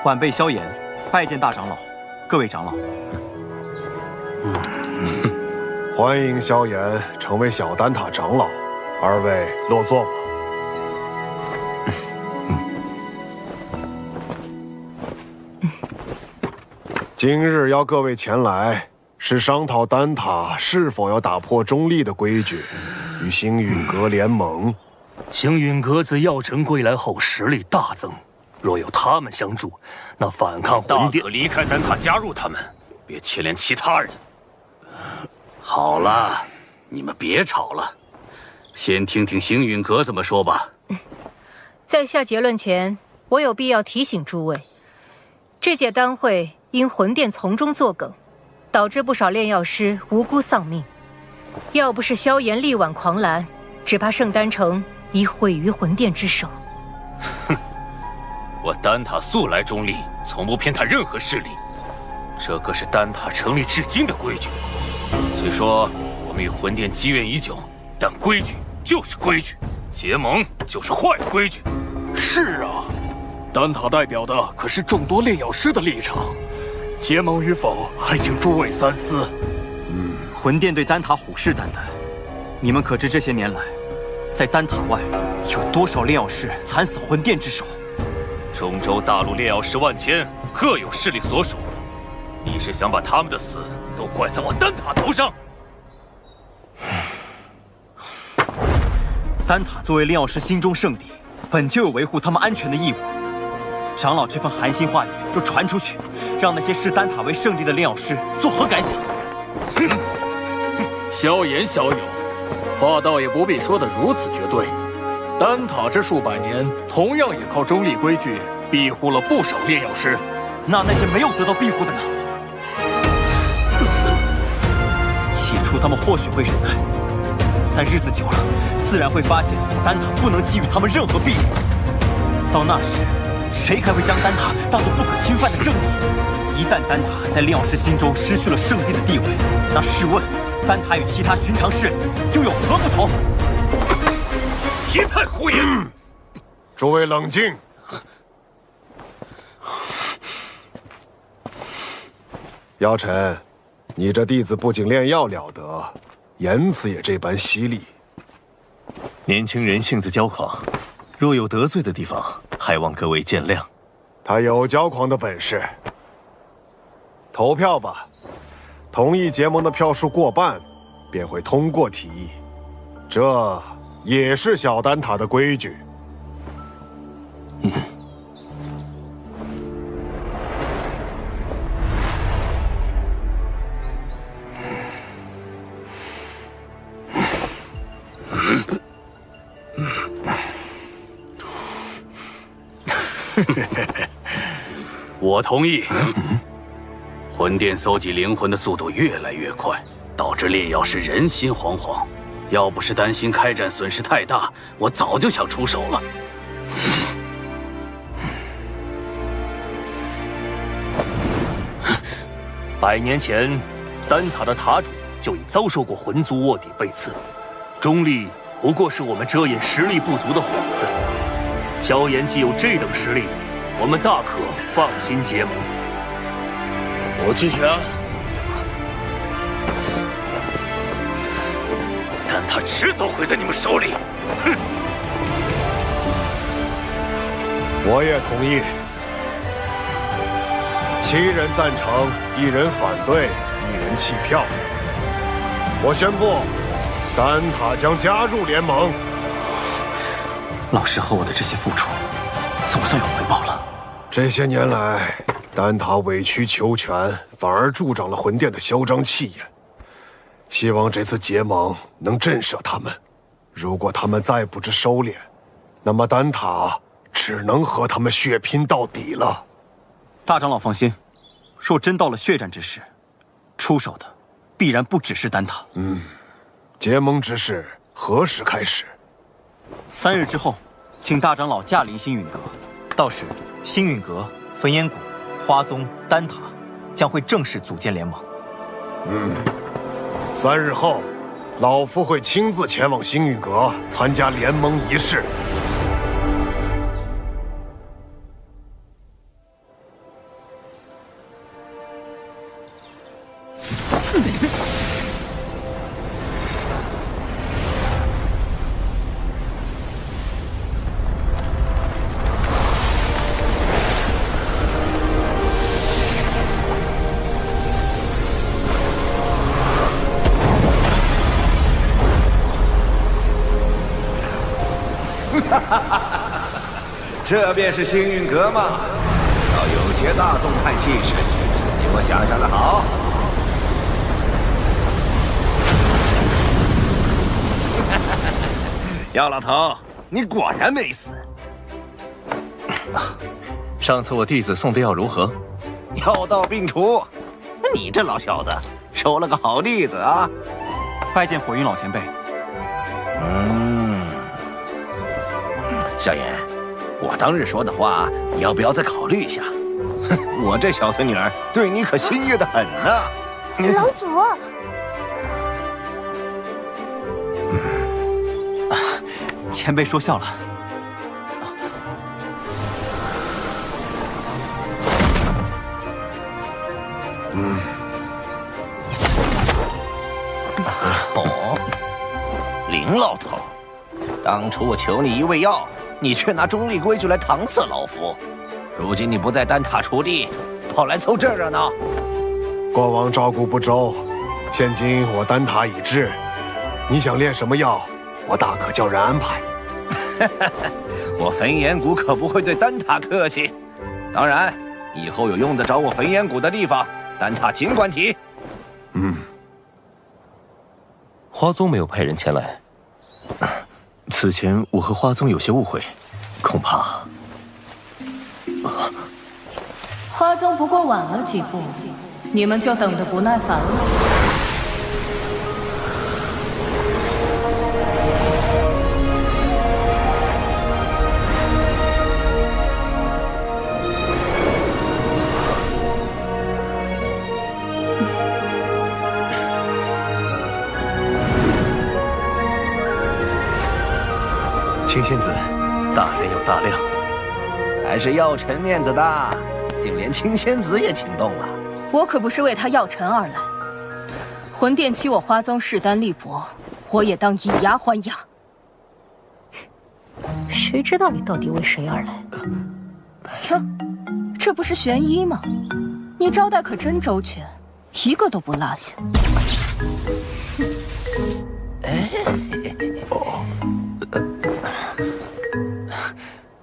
晚辈萧炎拜见大长老，各位长老。欢迎萧炎成为小丹塔长老，二位落座吧。今日邀各位前来，是商讨丹塔是否要打破中立的规矩，与星陨阁联盟。星陨阁自药尘归来后实力大增，若有他们相助，那反抗魂殿大可离开丹塔加入他们，别牵连其他人。好了，你们别吵了，先听听星陨阁怎么说吧。在下结论前，我有必要提醒诸位，这届丹会因魂殿从中作梗，导致不少炼药师无辜丧命。要不是萧炎力挽狂澜，只怕圣丹城已毁于魂殿之手。哼，我丹塔素来中立，从不偏袒任何势力，这可是丹塔成立至今的规矩。虽说我们与魂殿积怨已久，但规矩就是规矩，结盟就是坏规矩。是啊，丹塔代表的可是众多炼药师的立场，结盟与否还请诸位三思。魂殿对丹塔虎视眈眈，你们可知这些年来，在丹塔外有多少炼药师惨死魂殿之手？中州大陆炼药师万千，各有势力所属。你是想把他们的死都怪在我丹塔头上？丹塔作为炼药师心中圣地，本就有维护他们安全的义务。长老这番寒心话语若传出去，让那些视丹塔为圣地的炼药师作何感想？萧炎小友，话倒也不必说得如此绝对。丹塔这数百年，同样也靠中立规矩庇护了不少炼药师。那些没有得到庇护的呢？起初他们或许会忍耐，但日子久了，自然会发现丹塔不能给予他们任何庇护。到那时，谁还会将丹塔当作不可侵犯的圣地？一旦丹塔在炼药师心中失去了圣地的地位，那试问，丹塔与其他寻常势力又有何不同？一派胡言！诸位冷静。药尘，你这弟子不仅炼药了得，言辞也这般犀利。年轻人性子骄狂，若有得罪的地方，还望各位见谅。他有骄狂的本事。投票吧，同意结盟的票数过半，便会通过提议。这也是小丹塔的规矩。我同意。魂殿搜集灵魂的速度越来越快，导致炼药师人心惶惶。要不是担心开战损失太大，我早就想出手了。100年前，丹塔的塔主就已遭受过魂族卧底被刺，中立不过是我们遮掩实力不足的幌子。萧炎既有这等实力，我们大可放心结盟。我弃权。但他迟早毁在你们手里。哼！我也同意。7人赞成，1人反对，1人弃票。我宣布，丹塔将加入联盟。老师和我的这些付出，总算有回报了。这些年来，丹塔委曲求全，反而助长了魂殿的嚣张气焰。希望这次结盟能震慑他们。如果他们再不知收敛，那么丹塔只能和他们血拼到底了。大长老放心，若真到了血战之时，出手的必然不只是丹塔。结盟之事何时开始？3日之后，请大长老驾临星陨阁。到时，星陨阁、焚烟谷、花宗、丹塔将会正式组建联盟。3日后，老夫会亲自前往星陨阁参加联盟仪式。这便是星运阁吗？要有些大众派气势，比我想象的好。姚老头，你果然没死。上次我弟子送的药如何？药到病除。你这老小子收了个好弟子啊！拜见火云老前辈。萧炎，我当日说的话，你要不要再考虑一下？我这小孙女儿对你可心悦的很呢。老祖，前辈说笑了。林老头，当初我求你一味药，你却拿中立规矩来搪塞老夫。如今你不在丹塔锄地，跑来凑这热闹。国王照顾不周，现今我丹塔已至，你想炼什么药，我大可叫人安排。我焚炎谷可不会对丹塔客气。当然，以后有用得着我焚炎谷的地方，丹塔尽管提。花宗没有派人前来。此前我和花宗有些误会，恐怕……花宗不过晚了几步，你们就等得不耐烦了。青仙子，大人有大量，还是药尘面子大，竟连青仙子也请动了。我可不是为他药尘而来，魂殿欺我花宗势单力薄，我也当以牙还牙。谁知道你到底为谁而来？哟，这不是玄一吗？你招待可真周全，一个都不落下。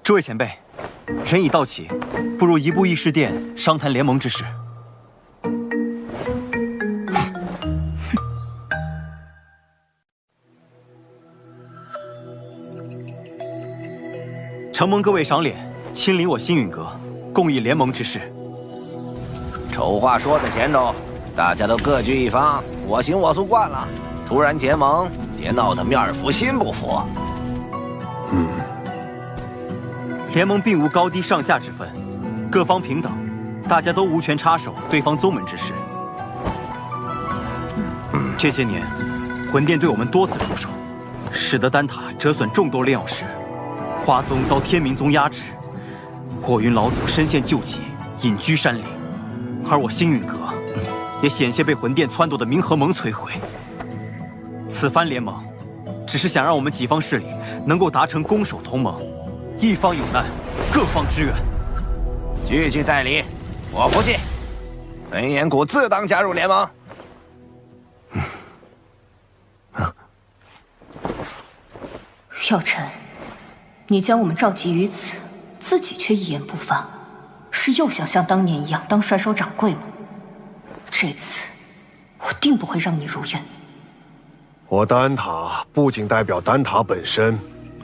诸位前辈，人已到齐，不如移步议事殿商谈联盟之事。承蒙各位赏脸，亲临我星陨阁，共议联盟之事。丑话说在前头，大家都各据一方，我行我素惯了，突然结盟，别闹得面服心不服。联盟并无高低上下之分，各方平等，大家都无权插手对方宗门之事。这些年，魂殿对我们多次出手，使得丹塔折损众多炼药师，花宗遭天明宗压制，火云老祖身陷旧疾，隐居山林，而我星陨阁也险些被魂殿撺掇的冥河盟摧毁。此番联盟，只是想让我们几方势力能够达成攻守同盟。一方有难，各方支援。句句在理，我服气。焚炎谷自当加入联盟。药尘，你将我们召集于此，自己却一言不发，是又想像当年一样当甩手掌柜吗？这次，我定不会让你如愿。我丹塔不仅代表丹塔本身。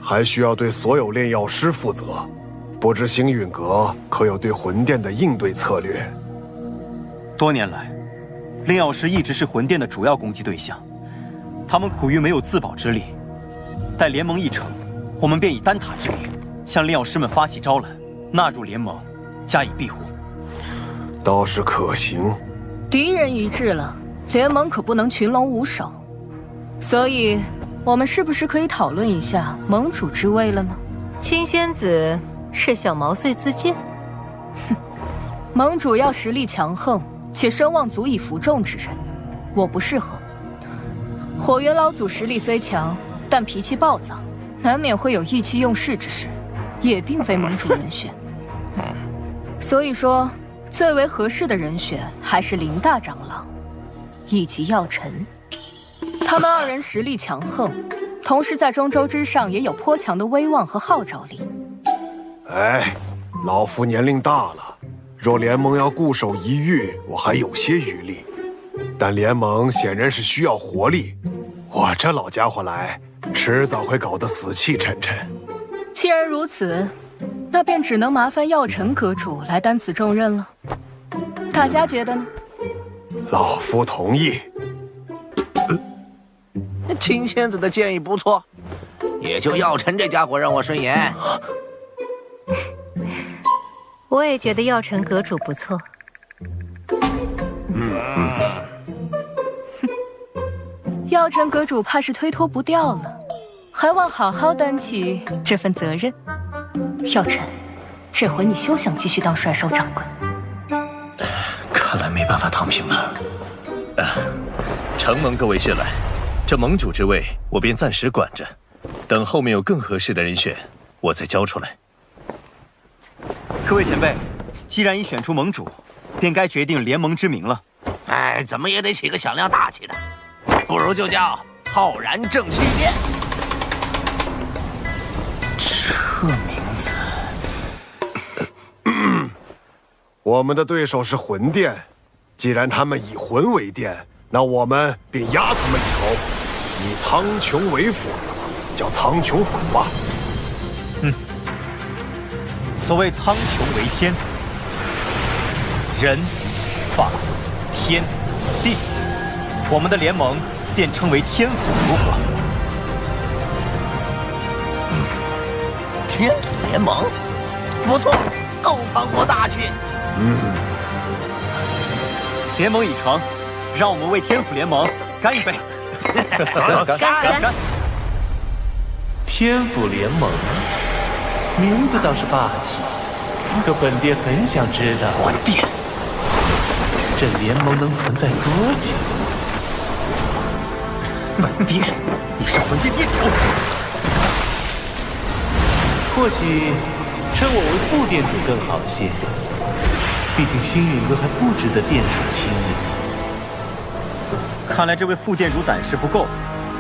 还需要对所有炼药师负责，不知星陨阁可有对魂殿的应对策略？多年来，炼药师一直是魂殿的主要攻击对象，他们苦于没有自保之力。待联盟一成，我们便以丹塔之力向炼药师们发起招揽，纳入联盟，加以庇护。倒是可行。敌人一致了，联盟可不能群龙无首，所以。我们是不是可以讨论一下盟主之位了呢？青仙子是想毛遂自荐？哼，盟主要实力强横且声望足以服众之人，我不适合。火云老祖实力虽强，但脾气暴躁，难免会有意气用事之事，也并非盟主人选。所以说，最为合适的人选还是林大长老，以及药尘。他们二人实力强横，同时在中州之上也有颇强的威望和号召力。哎，老夫年龄大了，若联盟要固守一隅，我还有些余力。但联盟显然是需要活力，我这老家伙来，迟早会搞得死气沉沉。既然如此，那便只能麻烦药尘阁主来担此重任了。大家觉得呢？老夫同意。秦仙子的建议不错，也就药尘这家伙让我顺眼。我也觉得药尘阁主不错。药尘阁主怕是推脱不掉了，还望好好担起这份责任。药尘，这回你休想继续当帅手掌柜。看来没办法躺平了。承蒙各位信赖，这盟主之位我便暂时管着，等后面有更合适的人选，我再交出来。各位前辈，既然已选出盟主，便该决定联盟之名了。哎，怎么也得起个响亮大气的，不如就叫浩然正气殿。这名字，我们的对手是魂殿，既然他们以魂为殿，那我们便压他们一头，以苍穹为辅，叫苍穹府吧。所谓苍穹为天，人、法、天、地，我们的联盟便称为天府，如何？天府联盟，不错，够磅礴大气。联盟已成，让我们为天府联盟干一杯！干！天府联盟，名字倒是霸气，可本殿很想知道，魂殿，这联盟能存在多久？本殿，你是魂殿殿主。或许称我为副殿主更好些，毕竟星陨阁还不值得殿主亲临。看来这位副殿主胆识不够，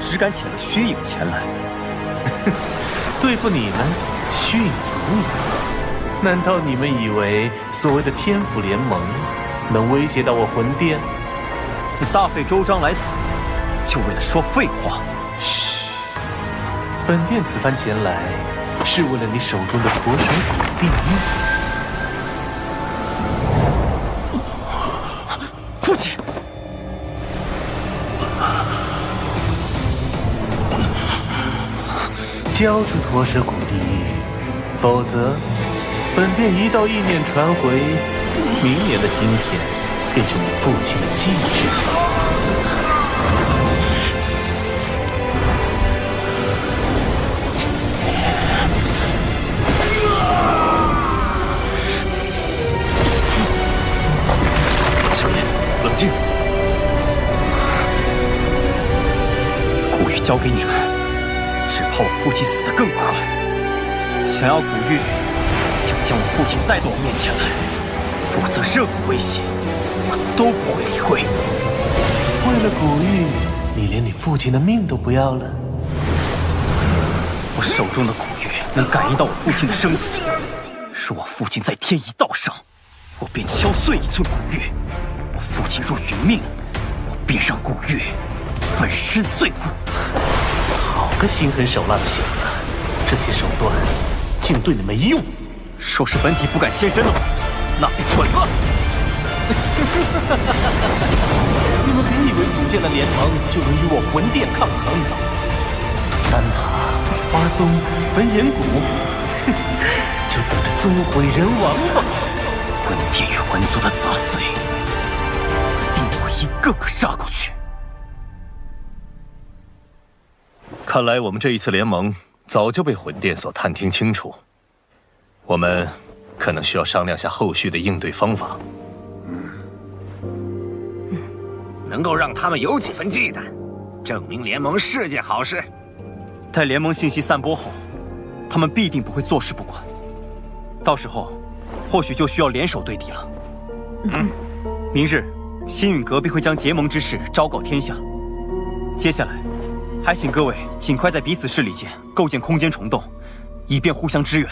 只敢请了虚影前来。对付你们，虚影足矣。难道你们以为所谓的天府联盟能威胁到我魂殿？你大费周章来此，就为了说废话？嘘，本殿此番前来，是为了你手中的驼蛇骨地狱。父亲，交出驼蛇骨地狱，否则本殿一道意念传回，明年的今天便是你父亲的忌日。小莲，冷静。古玉交给你们，只怕我父亲死得更快。想要古玉，就将我父亲带到我面前来，否则任何威胁，我都不会理会。为了古玉，你连你父亲的命都不要了？我手中的古玉能感应到我父亲的生死，若我父亲再添一道伤，我便敲碎一寸古玉。我父亲若殒命，我便让古玉粉身碎骨。好个心狠手辣的小子，这些手段竟对你没用。若是本体不敢现身的话，那便滚吧！你们别以为组建了联盟就能与我魂殿抗衡。丹塔、花宗、焚炎谷，就等着宗毁人亡吧！魂殿与魂族的杂碎，定会一个个杀过去。看来我们这一次联盟早就被魂殿所探听清楚，我们可能需要商量下后续的应对方法。能够让他们有几分忌惮，证明联盟是件好事。待联盟信息散播后，他们必定不会坐视不管。到时候，或许就需要联手对敌了。明日，星陨阁必会将结盟之事昭告天下。接下来，还请各位尽快在彼此势力间构建空间虫洞，以便互相支援。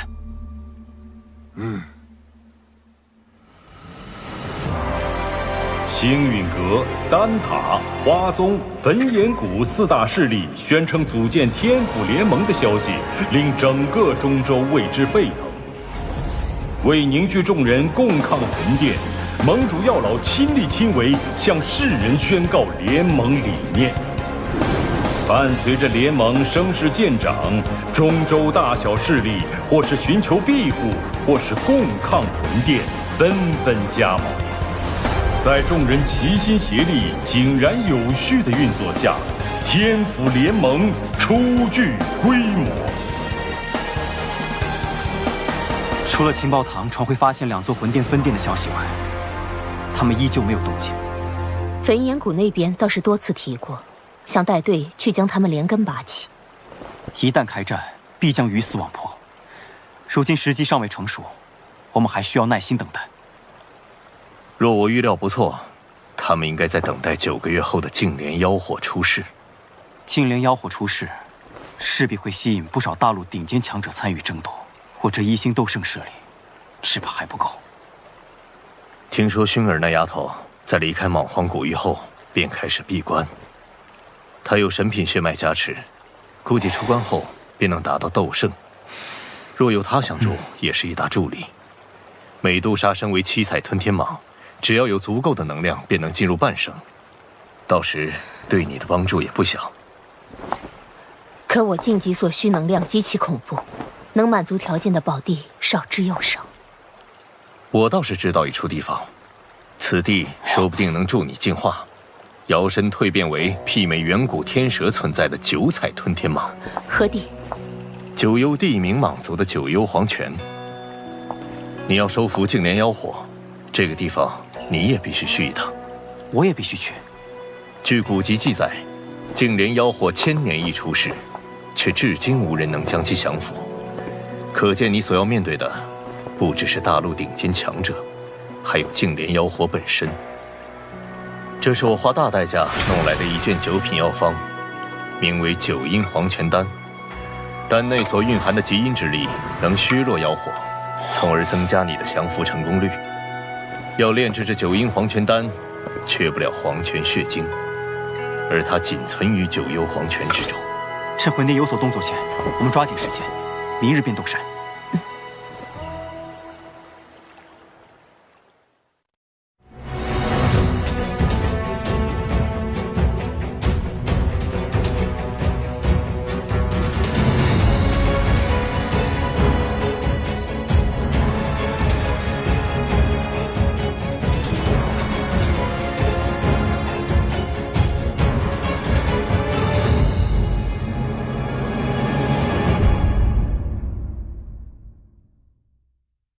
星陨阁、丹塔、花宗、焚炎谷4大势力宣称组建天府联盟的消息，令整个中州为之沸腾。为凝聚众人共抗魂殿，盟主药老亲力亲为，向世人宣告联盟理念。伴随着联盟声势渐长，中州大小势力或是寻求庇护，或是共抗魂殿，纷纷加盟。在众人齐心协力、井然有序的运作下，天府联盟初具规模。除了情报堂传回发现2座魂殿分殿的消息外，他们依旧没有动静。焚炎谷那边倒是多次提过，想带队去将他们连根拔起。一旦开战，必将鱼死网破。如今时机尚未成熟，我们还需要耐心等待。若我预料不错，他们应该在等待9个月后的净莲妖火出世。净莲妖火出世，势必会吸引不少大陆顶尖强者参与争夺。我这1星斗圣势力，只怕还不够。听说薰儿那丫头在离开莽荒古域后，便开始闭关。她有神品血脉加持，估计出关后便能达到斗圣。若有她相助，也是一大助力。美杜莎身为7彩吞天蟒，只要有足够的能量，便能进入半圣。到时对你的帮助也不小。可我晋级所需能量极其恐怖，能满足条件的宝地少之又少。我倒是知道一处地方，此地说不定能助你进化，摇身蜕变为媲美远古天蛇存在的9彩吞天蟒。何地？九幽地冥蟒族的九幽黄泉。你要收服净莲妖火，这个地方你也必须去一趟。我也必须去。据古籍记载，净莲妖火1000年一出世，却至今无人能将其降服。可见你所要面对的，不只是大陆顶尖强者，还有净莲妖火本身。这是我花大代价弄来的一卷9品药方，名为9阴黄泉丹。丹内所蕴含的极阴之力，能削弱妖火，从而增加你的降服成功率。要炼制这9阴黄泉丹，缺不了黄泉血晶，而它仅存于9幽黄泉之中。趁魂殿有所动作前，我们抓紧时间，明日便动身。